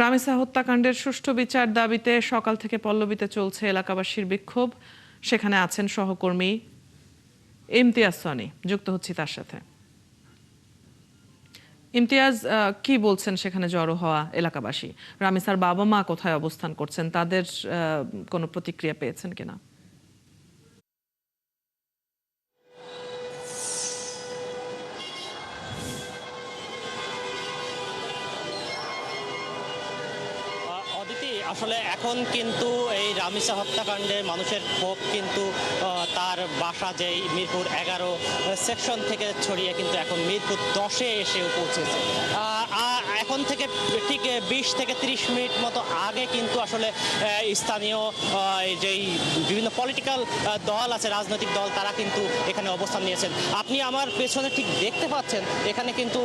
রামিসা হত্যাকাণ্ডের সুষ্ঠু বিচার দাবিতে সকাল থেকে পল্লবীতে চলছে এলাকাবাসীর বিক্ষোভ। সেখানে আছেন সহকর্মী ইমতিয়াজ সনি, যুক্ত হচ্ছি তার সাথে। ইমতিয়াজ, কি বলছেন সেখানে জড়ো হওয়া এলাকাবাসী? রামিসার বাবা মা কোথায় অবস্থান করছেন? তাদের কোনো প্রতিক্রিয়া পেয়েছেন কিনা? আসলে এখন কিন্তু এই রামিসা হত্যাকাণ্ডে মানুষের ক্ষোভ কিন্তু তার বাসা যেই মিরপুর 11 সেকশন থেকে ছড়িয়ে কিন্তু এখন মিরপুর 10-এ এসে পৌঁছেছে। এখন থেকে ঠিক 20 থেকে 30 মিনিট মতো আগে কিন্তু আসলে স্থানীয় যেই বিভিন্ন পলিটিক্যাল দল আছে, রাজনৈতিক দল, তারা কিন্তু এখানে অবস্থান নিয়েছেন। আপনি আমার পেছনে ঠিক দেখতে পাচ্ছেন এখানে কিন্তু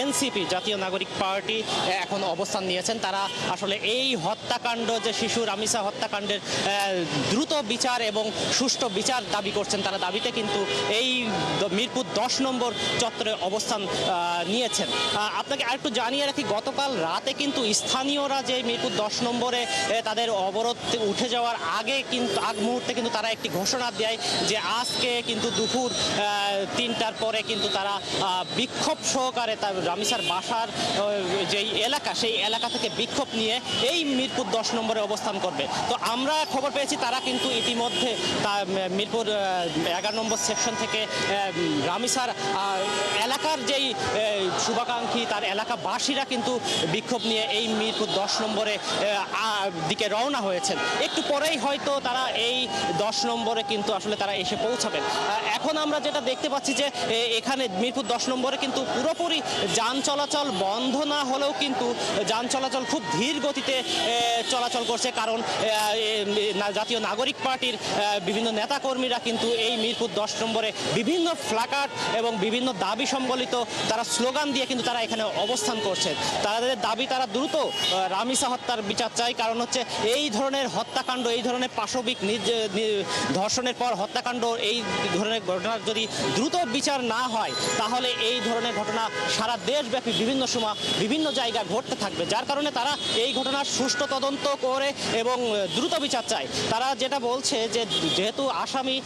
এনসিপি, জাতীয় নাগরিক পার্টি, এখন অবস্থান নিয়েছেন। তারা আসলে এই হত্যাকাণ্ড, যে শিশু রামিসা হত্যাকাণ্ডের দ্রুত বিচার এবং সুষ্ঠু বিচার দাবি করছেন। তারা দাবিতে কিন্তু এই মিরপুর 10 নম্বর চত্বরে অবস্থান নিয়েছেন। আপনাকে আরেকটু জানিয়ে রাখি, গতকাল রাতে কিন্তু স্থানীয়রা যে মিরপুর 10 নম্বরে তাদের অবরোধ উঠে যাওয়ার আগ মুহূর্তে কিন্তু তারা একটি ঘোষণা দেয় যে আজকে কিন্তু দুপুর 3টার পরে কিন্তু তারা বিক্ষোভ সহকারে তার রামিসার বাসার যেই এলাকা, সেই এলাকা থেকে বিক্ষোভ নিয়ে এই মিরপুর 10 নম্বরে অবস্থান করবে। তো আমরা খবর পেয়েছি তারা কিন্তু ইতিমধ্যে মিরপুর 11 নম্বর সেকশন থেকে রামিসার এলাকার যেই শুভাকাঙ্ক্ষী, তার এলাকাবাসীরা কিন্তু বিক্ষোভ নিয়ে এই মিরপুর 10 নম্বরে দিকে রওনা হয়েছেন। একটু পরেই হয়তো তারা এই 10 নম্বরে কিন্তু আসলে তারা এসে পৌঁছাবেন। এখন আমরা যেটা দেখতে পাচ্ছি যে এখানে মিরপুর 10 নম্বরে কিন্তু পুরোপুরি যান চলাচল বন্ধ না হলেও কিন্তু যান চলাচল খুব ধীর গতিতে চলাচল করছে। কারণ জাতীয় নাগরিক পার্টির বিভিন্ন নেতাকর্মীরা কিন্তু এই মিরপুর 10 নম্বরে বিভিন্ন প্ল্যাকার্ড এবং বিভিন্ন দাবি সম্বলিত তারা স্লোগান দিয়ে কিন্তু তারা এখানে অবস্থান করছে। তাদের দাবি, তারা দ্রুত রামিসা হত্যার বিচার চাই। কারণ হচ্ছে এই ধরনের হত্যাকাণ্ড, এই ধরনের পাশবিক ধর্ষণের পর হত্যাকাণ্ড, এই ধরনের ঘটনার যদি দ্রুত বিচার না হয় তাহলে এই ধরনের ঘটনা সারা দেশব্যাপী বিভিন্ন সময় বিভিন্ন জায়গায় ঘটতে থাকবে। যার কারণে তারা এই ঘটনার সুষ্ঠু তদন্ত করে এবং দ্রুত বিচার চায়। তারা যেটা বলছে যে যেহেতু আসামি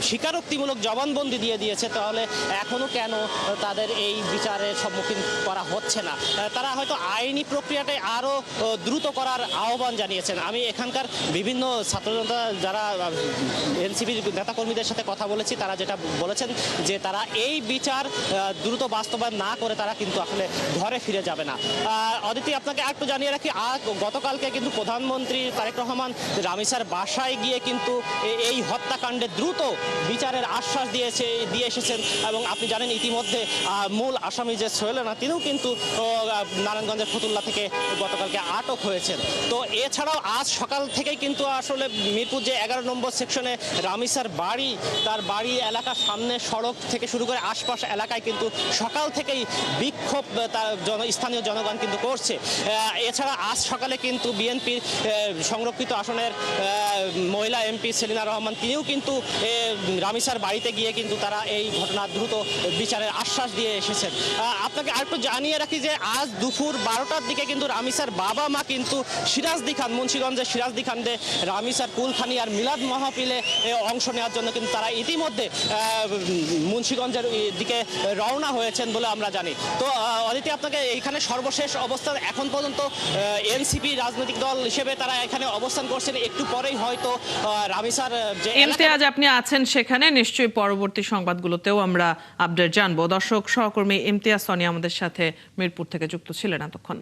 স্বীকারোক্তিমূলক জবানবন্দি দিয়ে দিয়েছে, তাহলে এখনো কেন তাদের এই বিচারের সম্মুখীন করা হচ্ছে না। তারা হয়তো আইনি প্রক্রিয়াটাই আরও দ্রুত করার আহ্বান জানিয়েছেন। আমি এখানকার বিভিন্ন ছাত্রজনতা, যারা এনসিপির নেতাকর্মীদের সাথে কথা বলেছি, তারা যেটা বলেছেন যে তারা এই বিচার দ্রুত বাস্তবায়ন না করে তারা কিন্তু আসলে ঘরে ফিরে যাবে না। অদিতি, আপনাকে একটু জানিয়ে রাখি, গতকালকে কিন্তু প্রধানমন্ত্রী তারেক রহমান রামিসার বাসায় গিয়ে কিন্তু এই হত্যাকাণ্ডে দ্রুত বিচারের আশ্বাস দিয়ে এসেছেন। এবং আপনি জানেন ইতিমধ্যে মূল আসামি যে সোহেল রানা, তিনিও কিন্তু নারায়ণগঞ্জের ফতুল্লা থেকে গতকালকে আটক হয়েছেন। তো এছাড়াও আজ সকাল থেকেই কিন্তু আসলে মিরপুর যে 11 নম্বর সেকশনে রামিসার বাড়ি, তার বাড়ি এলাকার সামনে সড়ক থেকে শুরু করে আশপাশ এলাকায় কিন্তু সকাল থেকেই বিক্ষোভ তার স্থানীয় জনগণ কিন্তু করছে। এছাড়া আজ সকালে কিন্তু বিএনপির সংরক্ষিত আসনের মহিলা এমপি সেলিনা রহমান, তিনিও কিন্তু রামিসার বাড়িতে গিয়ে কিন্তু তারা এই ঘটনার দ্রুত বিচারের আশ্বাস দিয়ে এসেছেন। আপনাকে আরেকটু জানিয়ে রাখি যে আজ দুপুর 12টার দিকে কিন্তু রামিসার বাবা মা কিন্তু সিরাজদি খান, মুন্সিগঞ্জের সিরাজদি খানে রামিসার কুলখানি আর মিলাদ মাহফিলে অংশ নেওয়ার জন্য কিন্তু তারা ইতিমধ্যে মুন্সিগঞ্জের দিকে রওনা হয়েছেন বলে আমরা জানি। তো অদিতি, আপনাকে এইখানে সর্বশেষ অবস্থান এখন পর্যন্ত এনসিপি রাজনৈতিক দল হিসেবে তারা এখানে অবস্থান করছেন। একটু পরেই হয়তো রামিসার যে ইমতিয়াজ আপনি আছেন সেখানে, নিশ্চয়ই পরবর্তী সংবাদগুলোতেও আমরা আপডেট জানবো। দর্শক, সহকর্মী ইমতিয়াজ সনি আমাদের সাথে মিরপুর থেকে যুক্ত ছিলেন এতক্ষণ।